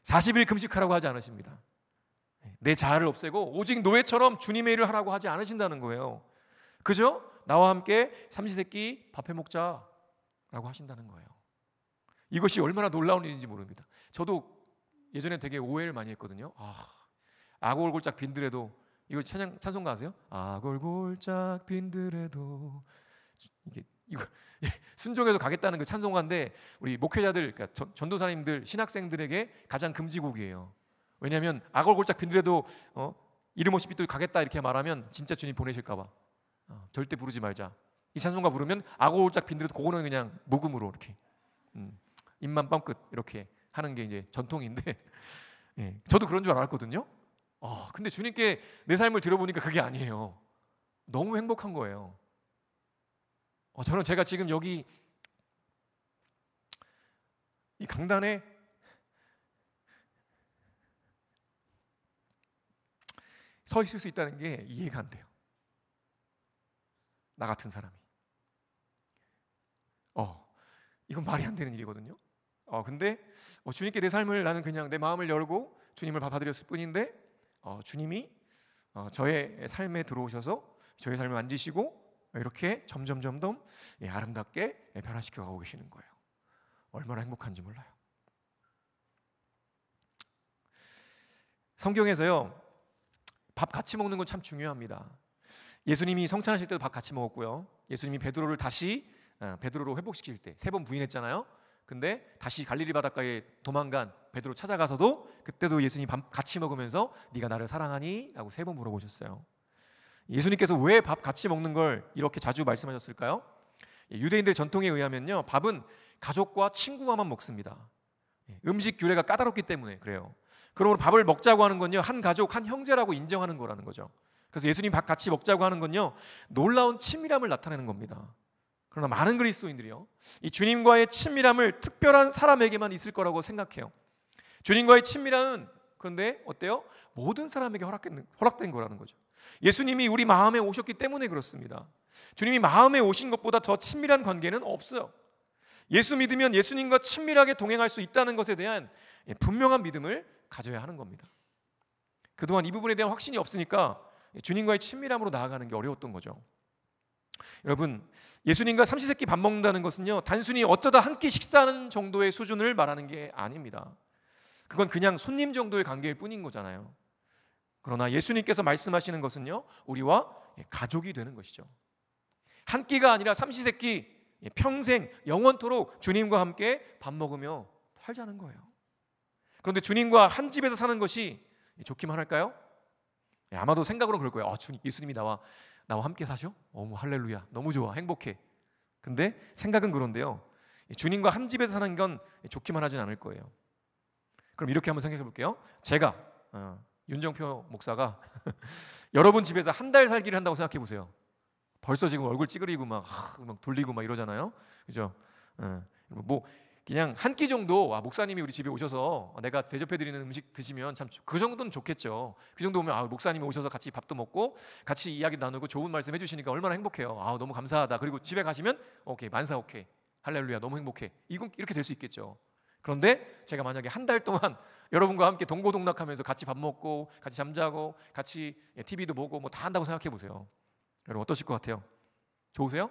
40일 금식하라고 하지 않으십니다. 내 자아를 없애고 오직 노예처럼 주님의 일을 하라고 하지 않으신다는 거예요. 그죠? 나와 함께 삼시세끼 밥해 먹자 라고 하신다는 거예요. 이것이 얼마나 놀라운 일인지 모릅니다. 저도 예전에 되게 오해를 많이 했거든요. 아골골짝 빈들에도, 이거 찬송가 아세요? 아골골짝 빈들에도, 이거 순종해서 가겠다는 그 찬송가인데 우리 목회자들, 그러니까 전도사님들, 신학생들에게 가장 금지곡이에요. 왜냐하면 아골골짝 빈들에도 이름 없이 빛도 가겠다 이렇게 말하면 진짜 주님 보내실까 봐 절대 부르지 말자. 이 찬송가 부르면 아골골짝 빈들에도 그거는 그냥 묵음으로 이렇게 입만 뻥끗 이렇게 하는 게 이제 전통인데 저도 그런 줄 알았거든요. 근데 주님께 내 삶을 들어보니까 그게 아니에요. 너무 행복한 거예요. 저는 제가 지금 여기 이 강단에 서 있을 수 있다는 게 이해가 안 돼요. 나 같은 사람이. 이건 말이 안 되는 일이거든요. 근데 주님께 내 삶을, 나는 그냥 내 마음을 열고 주님을 받아들였을 뿐인데 주님이 저의 삶에 들어오셔서 저의 삶을 만지시고 이렇게 점점 아름답게 변화시켜 가고 계시는 거예요. 얼마나 행복한지 몰라요. 성경에서요, 밥 같이 먹는 건 참 중요합니다. 예수님이 성찬하실 때도 밥 같이 먹었고요. 예수님이 베드로를 다시 베드로로 회복시킬 때 3번 부인했잖아요. 근데 다시 갈릴리 바닷가에 도망간 베드로 찾아가서도 그때도 예수님 밥 같이 먹으면서 네가 나를 사랑하니? 라고 3번 물어보셨어요. 예수님께서 왜 밥 같이 먹는 걸 이렇게 자주 말씀하셨을까요? 유대인들의 전통에 의하면요, 밥은 가족과 친구와만 먹습니다. 음식 규례가 까다롭기 때문에 그래요. 그러므로 밥을 먹자고 하는 건요, 한 가족, 한 형제라고 인정하는 거라는 거죠. 그래서 예수님 밥 같이 먹자고 하는 건요, 놀라운 친밀함을 나타내는 겁니다. 그러나 많은 그리스도인들이요, 이 주님과의 친밀함을 특별한 사람에게만 있을 거라고 생각해요. 주님과의 친밀함은 그런데 어때요? 모든 사람에게 허락된 거라는 거죠. 예수님이 우리 마음에 오셨기 때문에 그렇습니다. 주님이 마음에 오신 것보다 더 친밀한 관계는 없어요. 예수 믿으면 예수님과 친밀하게 동행할 수 있다는 것에 대한 분명한 믿음을 가져야 하는 겁니다. 그동안 이 부분에 대한 확신이 없으니까 주님과의 친밀함으로 나아가는 게 어려웠던 거죠. 여러분, 예수님과 삼시세끼 밥 먹는다는 것은요, 단순히 어쩌다 한 끼 식사하는 정도의 수준을 말하는 게 아닙니다. 그건 그냥 손님 정도의 관계일 뿐인 거잖아요. 그러나 예수님께서 말씀하시는 것은요, 우리와 가족이 되는 것이죠. 한 끼가 아니라 삼시세끼 평생 영원토록 주님과 함께 밥 먹으며 살자는 거예요. 그런데 주님과 한 집에서 사는 것이 좋기만 할까요? 아마도 생각으로 그럴 거예요. 예수님이 나와 함께 사셔? 할렐루야, 너무 좋아, 행복해. 근데 생각은 그런데요, 주님과 한 집에서 사는 건 좋기만 하진 않을 거예요. 그럼 이렇게 한번 생각해 볼게요. 제가 윤정표 목사가 여러분 집에서 한 달 살기를 한다고 생각해 보세요. 벌써 지금 얼굴 찌그리고 막 돌리고 막 이러잖아요. 그죠? 뭐 그냥 한 끼 정도, 목사님이 우리 집에 오셔서 내가 대접해 드리는 음식 드시면 참 그 정도는 좋겠죠. 그 정도 오면 목사님이 오셔서 같이 밥도 먹고 같이 이야기 나누고 좋은 말씀 해주시니까 얼마나 행복해요. 너무 감사하다. 그리고 집에 가시면 오케이, 만사 오케이, 할렐루야, 너무 행복해. 이렇게 될 수 있겠죠. 그런데 제가 만약에 한 달 동안 여러분과 함께 동고동락하면서 같이 밥 먹고 같이 잠자고 같이 TV도 보고 뭐 다 한다고 생각해 보세요. 여러분 어떠실 것 같아요? 좋으세요?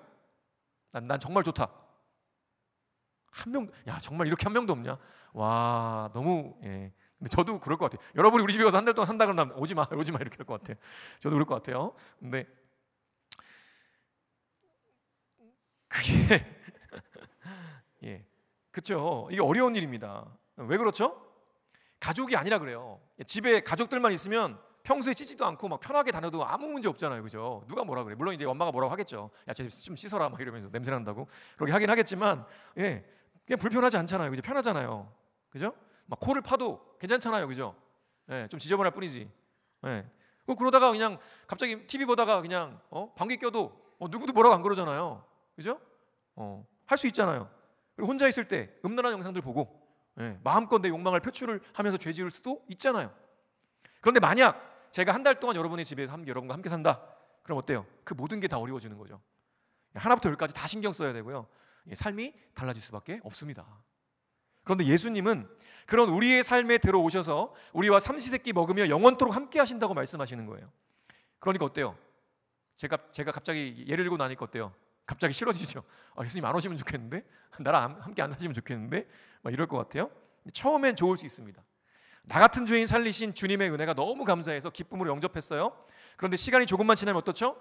난 정말 좋다. 정말 이렇게 한 명도 없냐? 와, 너무 근데 저도 그럴 것 같아요. 여러분이 우리 집에 가서 한 달 동안 산다 그러면 오지 마 이렇게 할 것 같아요. 저도 그럴 것 같아요. 근데 그게 그렇죠. 이게 어려운 일입니다. 왜 그렇죠? 가족이 아니라 그래요. 집에 가족들만 있으면 평소에 씻지도 않고 막 편하게 다녀도 아무 문제 없잖아요. 그죠? 누가 뭐라 그래? 물론 이제 엄마가 뭐라고 하겠죠. 야, 쟤 좀 씻어라 막 이러면서 냄새 난다고. 그렇게 하긴 하겠지만 그냥 불편하지 않잖아요. 그죠? 편하잖아요. 그죠? 막 코를 파도 괜찮잖아요. 그죠? 좀 지저분할 뿐이지. 그러다가 그냥 갑자기 TV 보다가 그냥 방귀 껴도 누구도 뭐라고 안 그러잖아요. 그죠? 할 수 있잖아요. 그리고 혼자 있을 때 음란한 영상들 보고 마음껏 내 욕망을 표출을 하면서 죄 지을 수도 있잖아요. 그런데 만약 제가 한 달 동안 여러분의 집에 여러분과 함께 산다. 그럼 어때요? 그 모든 게 다 어려워지는 거죠. 하나부터 열까지 다 신경 써야 되고요. 삶이 달라질 수밖에 없습니다. 그런데 예수님은 그런 우리의 삶에 들어오셔서 우리와 삼시세끼 먹으며 영원토록 함께 하신다고 말씀하시는 거예요. 그러니까 어때요? 제가 갑자기 예를 들고 나니까 어때요? 갑자기 싫어지죠. 예수님 안 오시면 좋겠는데, 나랑 함께 안 사시면 좋겠는데, 막 이럴 것 같아요. 처음엔 좋을 수 있습니다. 나 같은 죄인 살리신 주님의 은혜가 너무 감사해서 기쁨으로 영접했어요. 그런데 시간이 조금만 지나면 어떻죠?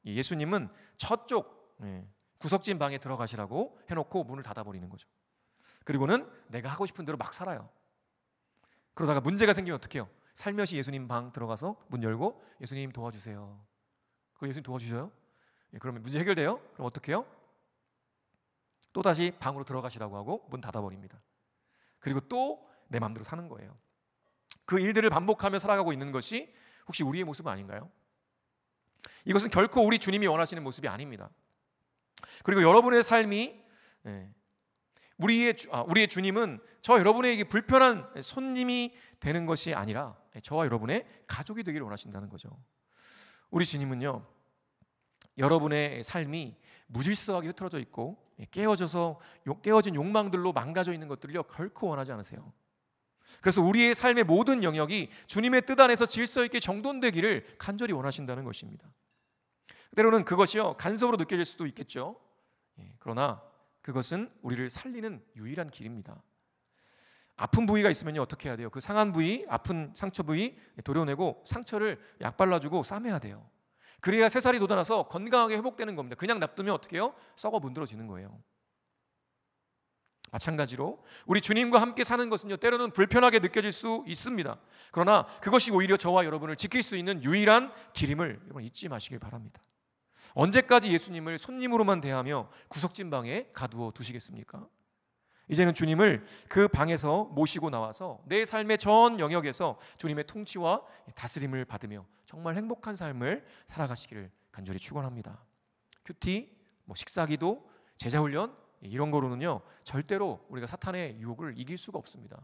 예수님은 저쪽 구석진 방에 들어가시라고 해놓고 문을 닫아버리는 거죠. 그리고는 내가 하고 싶은 대로 막 살아요. 그러다가 문제가 생기면 어떻게 해요? 살며시 예수님 방 들어가서 문 열고 예수님 도와주세요. 그럼 예수님 도와주셔요? 그러면 문제 해결돼요? 그럼 어떻게 해요? 또다시 방으로 들어가시라고 하고 문 닫아버립니다. 그리고 또 내 마음대로 사는 거예요. 그 일들을 반복하며 살아가고 있는 것이 혹시 우리의 모습은 아닌가요? 이것은 결코 우리 주님이 원하시는 모습이 아닙니다. 그리고 여러분의 삶이 우리의 주님은 저 여러분에게 불편한 손님이 되는 것이 아니라 저와 여러분의 가족이 되기를 원하신다는 거죠. 우리 주님은요, 여러분의 삶이 무질서하게 흐트러져 있고 깨어진 욕망들로 망가져 있는 것들을요 결코 원하지 않으세요. 그래서 우리의 삶의 모든 영역이 주님의 뜻 안에서 질서 있게 정돈되기를 간절히 원하신다는 것입니다. 때로는 그것이요 간섭으로 느껴질 수도 있겠죠. 그러나 그것은 우리를 살리는 유일한 길입니다. 아픈 부위가 있으면요 어떻게 해야 돼요? 그 상한 부위, 아픈 상처 부위 도려내고 상처를 약 발라주고 싸매야 돼요. 그래야 새살이 돋아나서 건강하게 회복되는 겁니다. 그냥 놔두면 어떻게 해요? 썩어 문드러지는 거예요. 마찬가지로 우리 주님과 함께 사는 것은요 때로는 불편하게 느껴질 수 있습니다. 그러나 그것이 오히려 저와 여러분을 지킬 수 있는 유일한 길임을 여러분 잊지 마시길 바랍니다. 언제까지 예수님을 손님으로만 대하며 구석진 방에 가두어 두시겠습니까? 이제는 주님을 그 방에서 모시고 나와서 내 삶의 전 영역에서 주님의 통치와 다스림을 받으며 정말 행복한 삶을 살아가시기를 간절히 축원합니다. 큐티, 식사기도, 제자훈련 이런 거로는요 절대로 우리가 사탄의 유혹을 이길 수가 없습니다.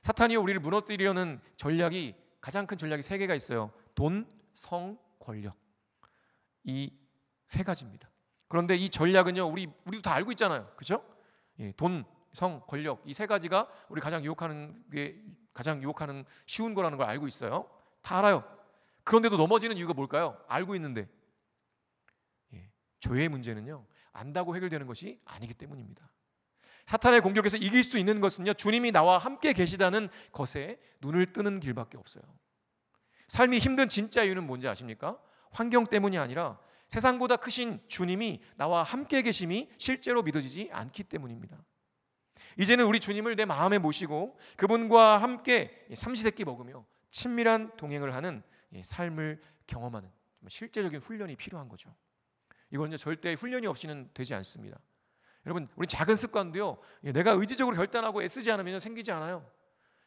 사탄이 우리를 무너뜨리려는 전략이 가장 큰 전략이 세 개가 있어요. 돈, 성, 권력. 이 세 가지입니다. 그런데 이 전략은요 우리도 다 알고 있잖아요. 그렇죠? 돈, 성, 권력 이 세 가지가 우리 가장 유혹하는 쉬운 거라는 걸 알고 있어요. 다 알아요. 그런데도 넘어지는 이유가 뭘까요? 알고 있는데 죄의 문제는요 안다고 해결되는 것이 아니기 때문입니다. 사탄의 공격에서 이길 수 있는 것은요 주님이 나와 함께 계시다는 것에 눈을 뜨는 길밖에 없어요. 삶이 힘든 진짜 이유는 뭔지 아십니까? 환경 때문이 아니라 세상보다 크신 주님이 나와 함께 계심이 실제로 믿어지지 않기 때문입니다. 이제는 우리 주님을 내 마음에 모시고 그분과 함께 삼시세끼 먹으며 친밀한 동행을 하는 삶을 경험하는 실제적인 훈련이 필요한 거죠. 이건 절대 훈련이 없이는 되지 않습니다. 여러분, 우리 작은 습관도요 내가 의지적으로 결단하고 애쓰지 않으면 생기지 않아요.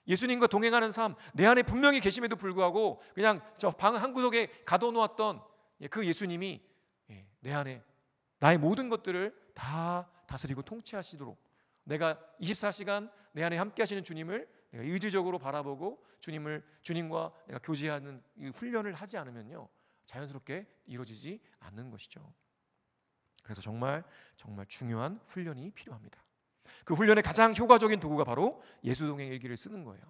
예수님과 동행하는 삶, 내 안에 분명히 계심에도 불구하고 그냥 저 방 한 구석에 가둬놓았던 그 예수님이 내 안에 나의 모든 것들을 다 다스리고 통치하시도록 내가 24시간 내 안에 함께 하시는 주님을 내가 의지적으로 바라보고 주님과 내가 교제하는 이 훈련을 하지 않으면요 자연스럽게 이루어지지 않는 것이죠. 그래서 정말 중요한 훈련이 필요합니다. 그 훈련의 가장 효과적인 도구가 바로 예수동행 일기를 쓰는 거예요.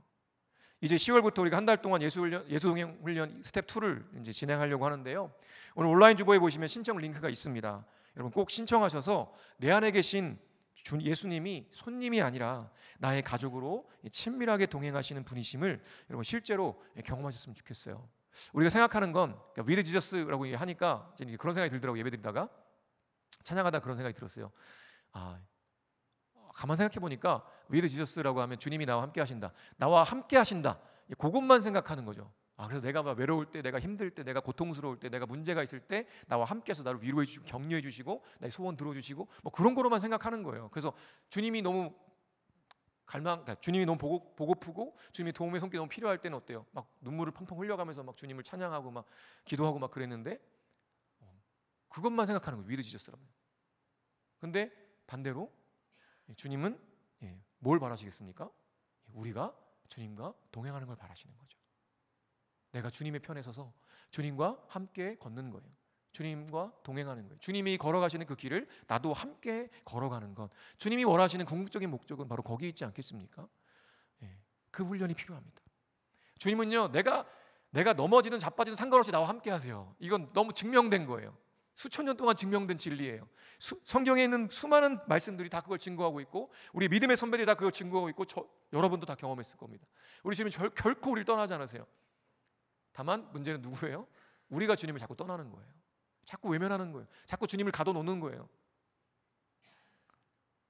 이제 10월부터 우리가 한 달 동안 예수동행 훈련 스텝 2를 이제 진행하려고 하는데요. 오늘 온라인 주보에 보시면 신청 링크가 있습니다. 여러분 꼭 신청하셔서 내 안에 계신 예수님이 손님이 아니라 나의 가족으로 친밀하게 동행하시는 분이심을 여러분 실제로 경험하셨으면 좋겠어요. 우리가 생각하는 건 위드 지저스라고 하니까 그런 생각이 들더라고요. 예배드리다가 찬양하다 그런 생각이 들었어요. 가만 생각해 보니까 위드 지저스라고 하면 주님이 나와 함께 하신다, 나와 함께 하신다, 그것만 생각하는 거죠. 그래서 내가 외로울 때, 내가 힘들 때, 내가 고통스러울 때, 내가 문제가 있을 때 나와 함께해서 나를 위로해 주시고 격려해 주시고 나의 소원 들어주시고 그런 거로만 생각하는 거예요. 그래서 주님이 너무 주님이 너무 보고프고 주님이 도움의 손길이 너무 필요할 때는 어때요? 막 눈물을 펑펑 흘려가면서 막 주님을 찬양하고 막 기도하고 막 그랬는데 그것만 생각하는 거예요. 위드 지저스라면. 근데 반대로 주님은 뭘 바라시겠습니까? 우리가 주님과 동행하는 걸 바라시는 거죠. 내가 주님의 편에 서서 주님과 함께 걷는 거예요. 주님과 동행하는 거예요. 주님이 걸어가시는 그 길을 나도 함께 걸어가는 것, 주님이 원하시는 궁극적인 목적은 바로 거기에 있지 않겠습니까? 그 훈련이 필요합니다. 주님은요, 내가 넘어지든 자빠지든 상관없이 나와 함께 하세요. 이건 너무 증명된 거예요. 수천 년 동안 증명된 진리예요. 성경에 있는 수많은 말씀들이 다 그걸 증거하고 있고, 우리 믿음의 선배들이 다 그걸 증거하고 있고, 여러분도 다 경험했을 겁니다. 우리 주님은 결코 우리를 떠나지 않으세요. 다만 문제는 누구예요? 우리가 주님을 자꾸 떠나는 거예요. 자꾸 외면하는 거예요. 자꾸 주님을 가둬놓는 거예요.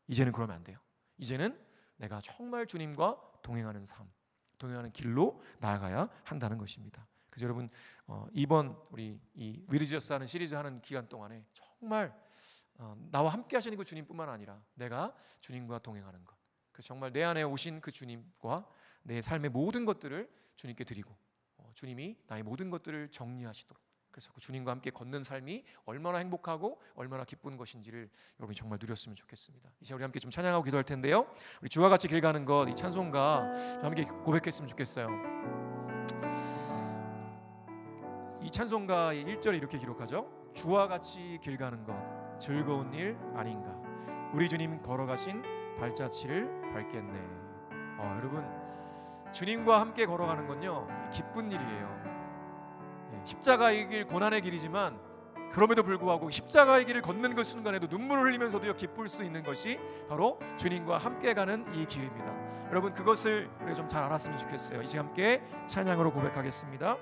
이제는 그러면 안 돼요. 이제는 내가 정말 주님과 동행하는 삶, 동행하는 길로 나아가야 한다는 것입니다. 그래서 여러분, 이번 우리 이 위드 지저스 하는 시리즈 하는 기간 동안에 정말 나와 함께 하시는 그 주님뿐만 아니라 내가 주님과 동행하는 것, 그래서 정말 내 안에 오신 그 주님과 내 삶의 모든 것들을 주님께 드리고, 주님이 나의 모든 것들을 정리하시도록, 그래서 그 주님과 함께 걷는 삶이 얼마나 행복하고 얼마나 기쁜 것인지를 여러분이 정말 누렸으면 좋겠습니다. 이제 우리 함께 좀 찬양하고 기도할 텐데요, 우리 주와 같이 길 가는 것, 이 찬송가 좀 함께 고백했으면 좋겠어요. 이 찬송가의 1절에 이렇게 기록하죠. 주와 같이 길 가는 것 즐거운 일 아닌가, 우리 주님 걸어가신 발자취를 밟겠네. 여러분, 주님과 함께 걸어가는 건요, 기쁜 일이에요. 십자가의 길, 고난의 길이지만 그럼에도 불구하고 십자가의 길을 걷는 그 순간에도 눈물을 흘리면서도 기쁠 수 있는 것이 바로 주님과 함께 가는 이 길입니다. 여러분, 그것을 우리가 좀 잘 알았으면 좋겠어요. 이제 함께 찬양으로 고백하겠습니다.